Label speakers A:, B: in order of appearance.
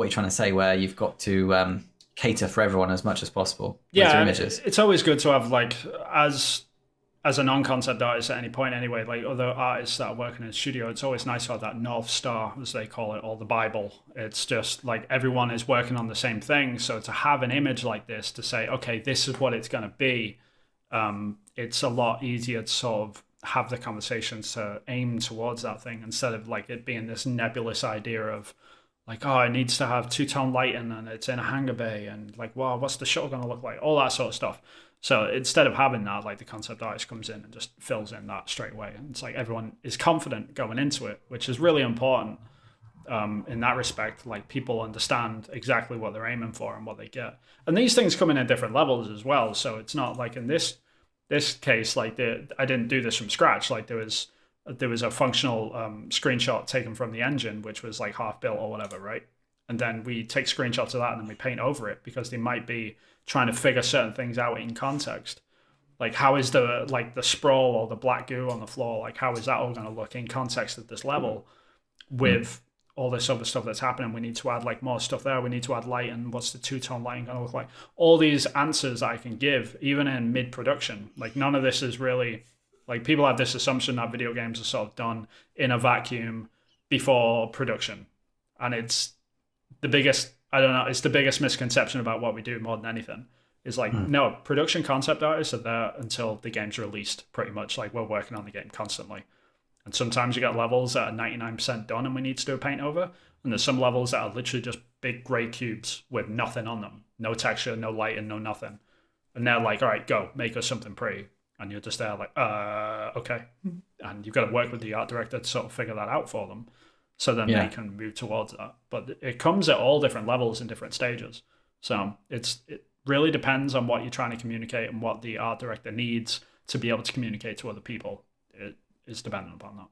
A: what you're trying to say, where you've got to cater for everyone as much as possible with your
B: Yeah, and
A: images.
B: it's always good to have like as a non-concept artist at any point anyway, like other artists that are working in a studio, it's always nice to have that North Star, as they call it, or the Bible. It's just like everyone is working on the same thing. So to have an image like this to say, okay, this is what it's going to be, it's a lot easier to sort of have the conversations to aim towards that thing instead of like it being this nebulous idea of like, oh, it needs to have two-tone lighting and it's in a hangar bay and like, wow, what's the shuttle going to look like? All that sort of stuff. So instead of having that, like the concept artist comes in and just fills in that straight away. And it's like everyone is confident going into it, which is really important in that respect. Like people understand exactly what they're aiming for and what they get. And these things come in at different levels as well. So it's not like in this case, like I didn't do this from scratch. Like there was a functional screenshot taken from the engine, which was like half built or whatever, right? And then we take screenshots of that and then we paint over it because they might be trying to figure certain things out in context. Like how is the sprawl or the black goo on the floor, like how is that all going to look in context at this level with all this other stuff that's happening? We need to add like more stuff there. We need to add light, and what's the two-tone lighting going to look like? All these answers I can give even in mid-production. Like none of this is really, like people have this assumption that video games are sort of done in a vacuum before production. And it's the biggest, I don't know, it's the biggest misconception about what we do more than anything. Is like, no, production concept artists are there until the game's released, pretty much. Like we're working on the game constantly. And sometimes you get levels that are 99% done and we need to do a paint over. And there's some levels that are literally just big gray cubes with nothing on them. No texture, no lighting, no nothing. And they're like, all right, go, make us something pretty. And you're just there like, okay. And you've got to work with the art director to sort of figure that out for them. So then they can move towards that. But it comes at all different levels and different stages. So it really depends on what you're trying to communicate and what the art director needs to be able to communicate to other people. It is dependent upon that.